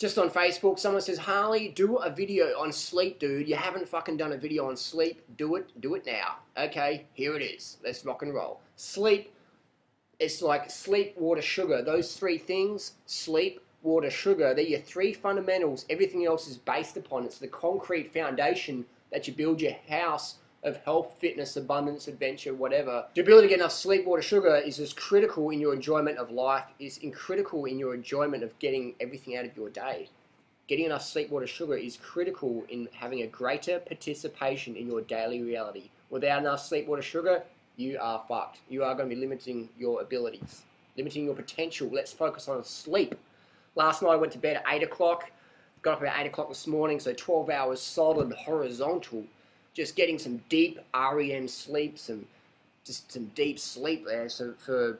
Just on Facebook, someone says, Harley, do a video on sleep, dude. You haven't fucking done a video on sleep. Do it now. Okay, here it is. Let's rock and roll. Sleep, it's like sleep, water, sugar. Those three things, sleep, water, sugar, they're your three fundamentals. Everything else is based upon. It's the concrete foundation that you build your house of health, fitness, abundance, adventure, whatever. The ability to get enough sleep, water, sugar is as critical in your enjoyment of life, is critical in your enjoyment of getting everything out of your day. Getting enough sleep, water, sugar is critical in having a greater participation in your daily reality. Without enough sleep, water, sugar, you are fucked. You are going to be limiting your abilities, limiting your potential. Let's focus on sleep. Last night I went to bed at 8 o'clock, got up at 8 o'clock this morning, so 12 hours solid horizontal. Just getting some deep REM sleep, some deep sleep there. So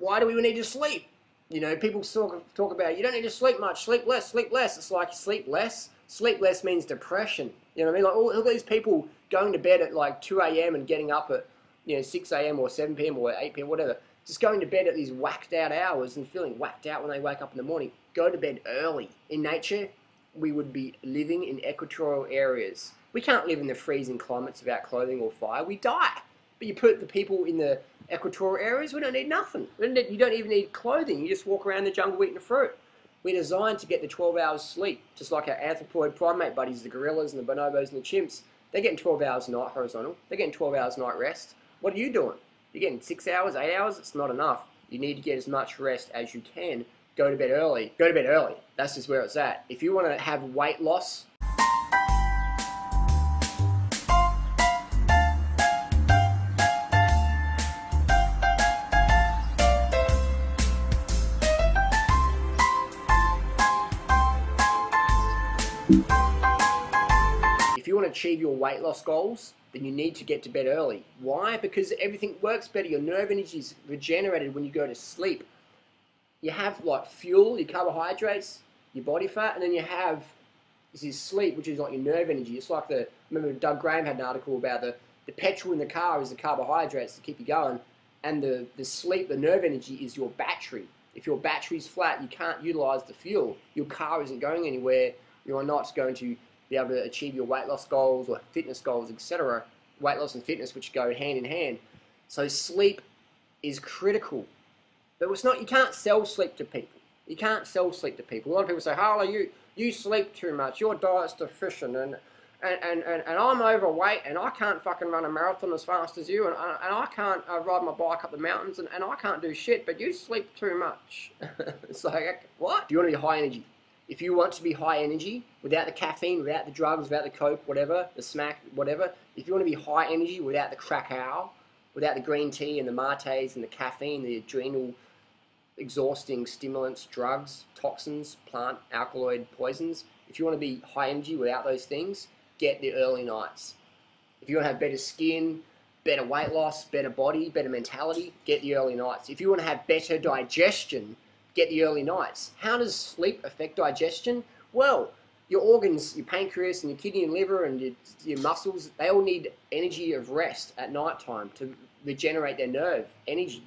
why do we need to sleep? You know, people talk about, you don't need to sleep much, sleep less, sleep less. It's like, sleep less? Sleep less means depression. You know what I mean? Like, look at these people going to bed at like 2 a.m. and getting up at, 6 a.m. or 7 p.m. or 8 p.m., whatever. Just going to bed at these whacked out hours and feeling whacked out when they wake up in the morning. Go to bed early. In nature, we would be living in equatorial areas. We can't live in the freezing climates without clothing or fire. We die. But you put the people in the equatorial areas, we don't need nothing. You don't even need clothing. You just walk around the jungle eating fruit. We're designed to get the 12 hours sleep, just like our anthropoid primate buddies, the gorillas and the bonobos and the chimps. They're getting 12 hours a night horizontal. They're getting 12 hours a night rest. What are you doing? You're getting 6 hours, 8 hours? It's not enough. You need to get as much rest as you can. Go to bed early. Go to bed early. That's just where it's at. If you want to have weight loss, if you want to achieve your weight loss goals, then you need to get to bed early. Why? Because everything works better. Your nerve energy is regenerated when you go to sleep. You have like fuel, your carbohydrates, your body fat, and then you have this sleep, which is like your nerve energy. It's like remember Doug Graham had an article about the petrol in the car is the carbohydrates to keep you going, and the sleep, the nerve energy is your battery. If your battery's flat, you can't utilize the fuel. Your car isn't going anywhere. You're not going to be able to achieve your weight loss goals or fitness goals, etc. Weight loss and fitness, which go hand in hand. So sleep is critical. But it's not, you can't sell sleep to people. You can't sell sleep to people. A lot of people say, Harley, you sleep too much, your diet's deficient, and I'm overweight, and I can't fucking run a marathon as fast as you, and I can't ride my bike up the mountains, and I can't do shit, but you sleep too much. It's like, what? If you want to be high energy, if you want to be high energy, without the caffeine, without the drugs, without the coke, whatever, the smack, whatever, if you want to be high energy without the crackhow, without the green tea and the mates and the caffeine, the adrenal exhausting stimulants, drugs, toxins, plant, alkaloid poisons, if you want to be high energy without those things, get the early nights. If you want to have better skin, better weight loss, better body, better mentality, get the early nights. If you want to have better digestion, get the early nights. How does sleep affect digestion? Well, your organs, your pancreas and your kidney and liver and your muscles, they all need energy of rest at night time to regenerate their nerve energy.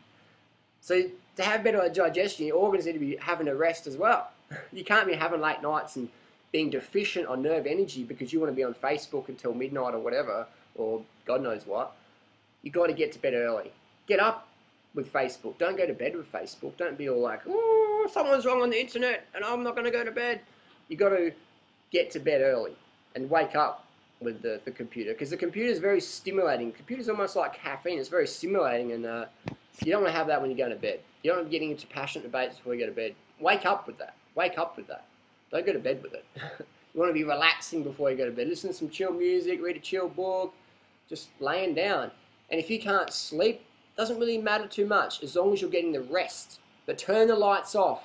So to have better digestion, your organs need to be having a rest as well. You can't be having late nights and being deficient on nerve energy because you want to be on Facebook until midnight or whatever, or God knows what. You've got to get to bed early. Get up with Facebook. Don't go to bed with Facebook. Don't be all like, oh, someone's wrong on the internet and I'm not going to go to bed. You've got to get to bed early and wake up with the computer, because the computer is very stimulating. The computer's almost like caffeine. It's very stimulating, and you don't want to have that when you're going to bed. You don't want to be getting into passionate debates before you go to bed. Wake up with that. Wake up with that. Don't go to bed with it. You want to be relaxing before you go to bed. Listen to some chill music, read a chill book, just laying down. And if you can't sleep, it doesn't really matter too much as long as you're getting the rest. But turn the lights off.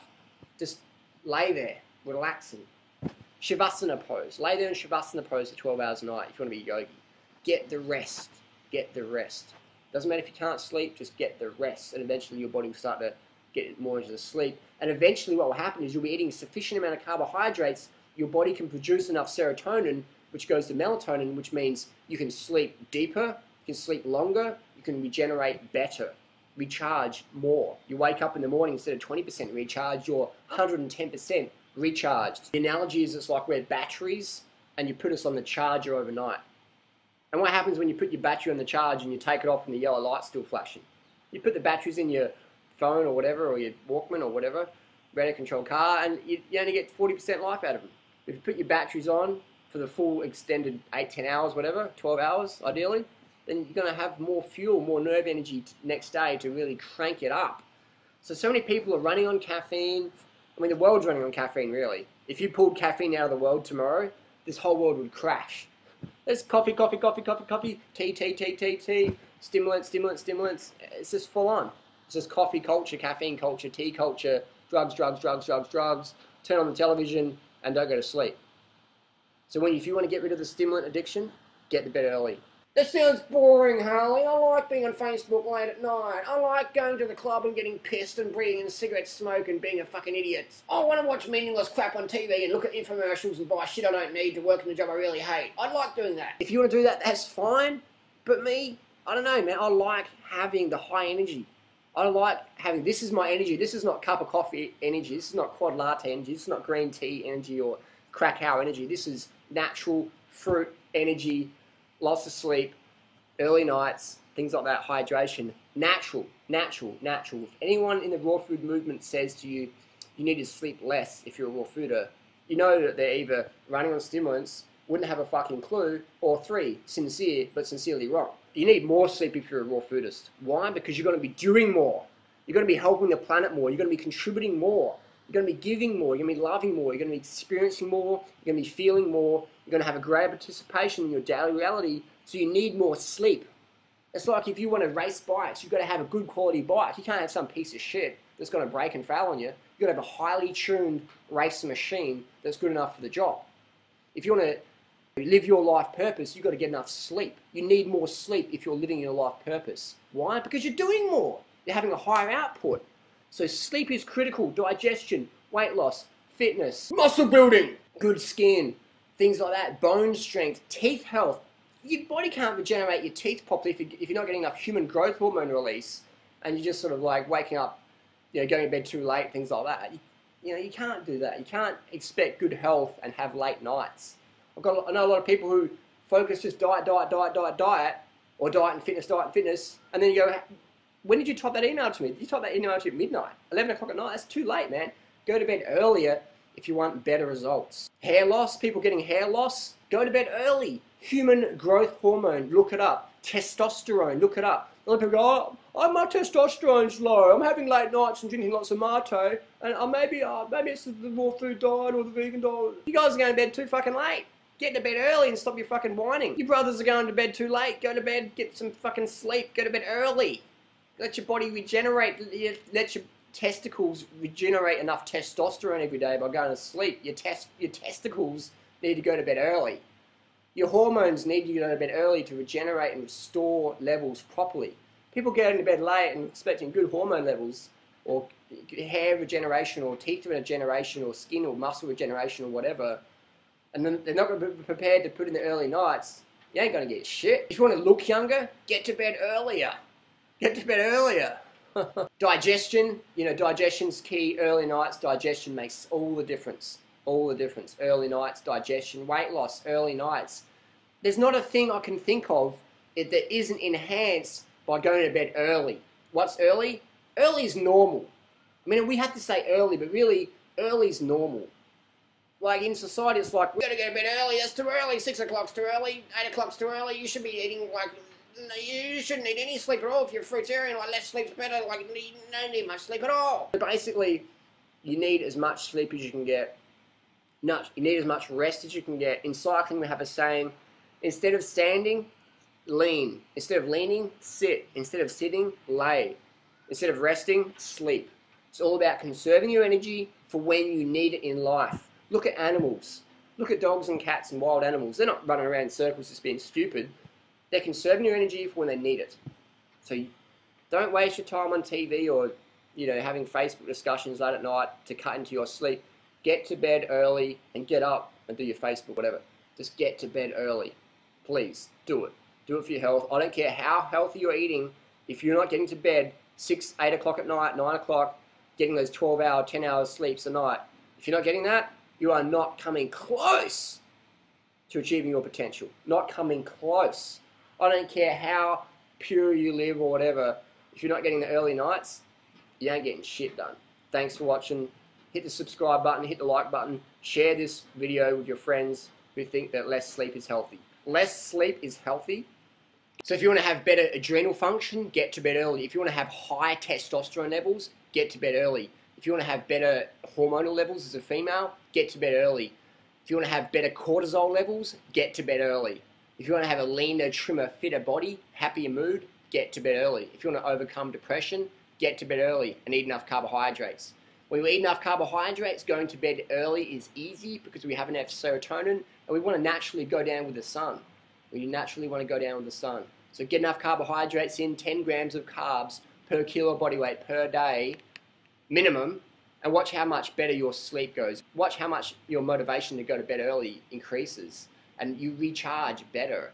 Just lay there, relaxing. Shavasana pose. Lay there in Shavasana pose for 12 hours a night if you want to be a yogi. Get the rest. Get the rest. Doesn't matter if you can't sleep, just get the rest. And eventually your body will start to get more into the sleep. And eventually what will happen is you'll be eating a sufficient amount of carbohydrates. Your body can produce enough serotonin, which goes to melatonin, which means you can sleep deeper, you can sleep longer, you can regenerate better, recharge more. You wake up in the morning, instead of 20% recharge, you're 110% recharged. The analogy is it's like we're batteries and you put us on the charger overnight. And what happens when you put your battery on the charge and you take it off and the yellow light's still flashing? You put the batteries in your phone or whatever, or your Walkman or whatever, radio controlled car, and you only get 40% life out of them. If you put your batteries on for the full extended 8, 10 hours, whatever, 12 hours ideally, then you're going to have more fuel, more nerve energy next day to really crank it up. So many people are running on caffeine. I mean, the world's running on caffeine, really. If you pulled caffeine out of the world tomorrow, this whole world would crash. There's coffee, coffee, coffee, coffee, coffee, tea, tea, tea, tea, tea, stimulants, stimulants, stimulants. It's just full on. It's just coffee culture, caffeine culture, tea culture, drugs, drugs, drugs, drugs, drugs. Turn on the television and don't go to sleep. So if you want to get rid of the stimulant addiction, get to bed early. That sounds boring, Harley. I like being on Facebook late at night. I like going to the club and getting pissed and breathing in cigarette smoke and being a fucking idiot. I want to watch meaningless crap on TV and look at infomercials and buy shit I don't need to work in the job I really hate. I'd like doing that. If you want to do that, that's fine. But me, I don't know, man. I like having the high energy. I like having, this is my energy. This is not cup of coffee energy. This is not quad latte energy. This is not green tea energy or Krakow energy. This is natural fruit energy. Lots of sleep, early nights, things like that, hydration. Natural, natural, natural. If anyone in the raw food movement says to you, you need to sleep less if you're a raw fooder, you know that they're either running on stimulants, wouldn't have a fucking clue, or 3, sincere but sincerely wrong. You need more sleep if you're a raw foodist. Why? Because you're going to be doing more. You're going to be helping the planet more. You're going to be contributing more. You're going to be giving more. You're going to be loving more. You're going to be experiencing more. You're going to be feeling more. You're going to have a greater participation in your daily reality. So you need more sleep. It's like if you want to race bikes, you've got to have a good quality bike. You can't have some piece of shit that's going to break and fail on you. You've got to have a highly tuned race machine that's good enough for the job. If you want to live your life purpose, you've got to get enough sleep. You need more sleep if you're living your life purpose. Why? Because you're doing more. You're having a higher output. So sleep is critical. Digestion, weight loss, fitness, muscle building, good skin, things like that, bone strength, teeth health. Your body can't regenerate your teeth properly if you're not getting enough human growth hormone release and you're just sort of like waking up, going to bed too late, things like that. You can't do that. You can't expect good health and have late nights. I know a lot of people who focus just diet, or diet and fitness, and then you go, when did you type that email to me? Did you type that email to me at midnight? 11 o'clock at night? That's too late, man. Go to bed earlier if you want better results. Hair loss, people getting hair loss, go to bed early. Human growth hormone, look it up. Testosterone, look it up. A lot of people go, oh, my testosterone's low. I'm having late nights and drinking lots of mate, and maybe it's the raw food diet or the vegan diet. You guys are going to bed too fucking late. Get to bed early and stop your fucking whining. Your brothers are going to bed too late. Go to bed, get some fucking sleep. Go to bed early. Let your body regenerate. Let your testicles regenerate enough testosterone every day by going to sleep. Your testicles need to go to bed early. Your hormones need you to go to bed early to regenerate and restore levels properly. People get into bed late and expecting good hormone levels or hair regeneration or teeth regeneration or skin or muscle regeneration or whatever, and then they're not going to be prepared to put in the early nights. You ain't going to get shit. If you want to look younger, get to bed earlier. Get to bed earlier. Digestion, digestion's key. Early nights, digestion makes all the difference. All the difference. Early nights, digestion, weight loss, early nights. There's not a thing I can think of that isn't enhanced by going to bed early. What's early? Early is normal. I mean, we have to say early, but really, early is normal. Like in society, it's like, we've got to go to bed early, that's too early, 6 o'clock's too early, 8 o'clock's too early, you should be eating you shouldn't need any sleep at all if you're fruitarian, less sleep's better, you don't need much sleep at all. So basically, you need as much sleep as you can get. No, you need as much rest as you can get. In cycling, we have a saying, instead of standing, lean. Instead of leaning, sit. Instead of sitting, lay. Instead of resting, sleep. It's all about conserving your energy for when you need it in life. Look at animals. Look at dogs and cats and wild animals. They're not running around in circles just being stupid. They're conserving your energy for when they need it. So don't waste your time on TV or having Facebook discussions late at night to cut into your sleep. Get to bed early and get up and do your Facebook, whatever. Just get to bed early. Please, do it. Do it for your health. I don't care how healthy you're eating. If you're not getting to bed 6, 8 o'clock at night, 9 o'clock, getting those 12-hour, 10-hour sleeps a night, If you're not getting that, you are not coming close to achieving your potential. Not coming close. I don't care how pure you live or whatever. If you're not getting the early nights, you ain't getting shit done. Thanks for watching. Hit the subscribe button, hit the like button, share this video with your friends who think that less sleep is healthy. Less sleep is healthy. So if you want to have better adrenal function, get to bed early. If you want to have high testosterone levels, get to bed early. If you want to have better hormonal levels as a female, get to bed early. If you want to have better cortisol levels, get to bed early. If you want to have a leaner, trimmer, fitter body, happier mood, get to bed early. If you want to overcome depression, get to bed early and eat enough carbohydrates. When we eat enough carbohydrates, going to bed early is easy because we have enough serotonin and we want to naturally go down with the sun. We naturally want to go down with the sun. So get enough carbohydrates in, 10 grams of carbs per kilo body weight per day, minimum, and watch how much better your sleep goes. Watch how much your motivation to go to bed early increases and you recharge better.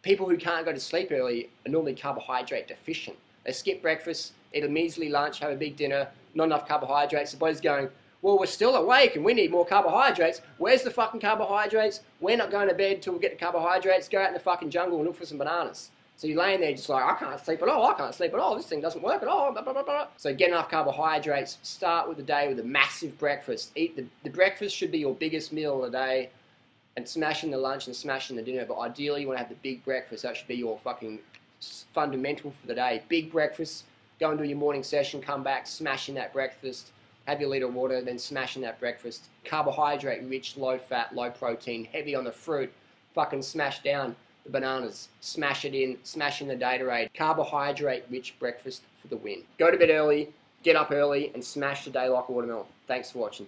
People who can't go to sleep early are normally carbohydrate deficient. They skip breakfast, eat a measly lunch, have a big dinner, not enough carbohydrates. The body's going, well, we're still awake and we need more carbohydrates. Where's the fucking carbohydrates? We're not going to bed until we get the carbohydrates. Go out in the fucking jungle and look for some bananas. So you're laying there just like, I can't sleep at all, I can't sleep at all, this thing doesn't work at all, blah, blah, blah, blah. So get enough carbohydrates, start with the day with a massive breakfast. Eat the breakfast should be your biggest meal of the day, and smashing the lunch and smashing the dinner, but ideally you want to have the big breakfast. That should be your fucking fundamental for the day. Big breakfast, go and do your morning session, come back, smashing that breakfast, have your liter of water, then smashing that breakfast. Carbohydrate rich, low fat, low protein, heavy on the fruit, fucking smash down the bananas, smash it in, smash in the Gatorade. Carbohydrate rich breakfast for the win. Go to bed early, get up early, and smash the day like a watermelon. Thanks for watching.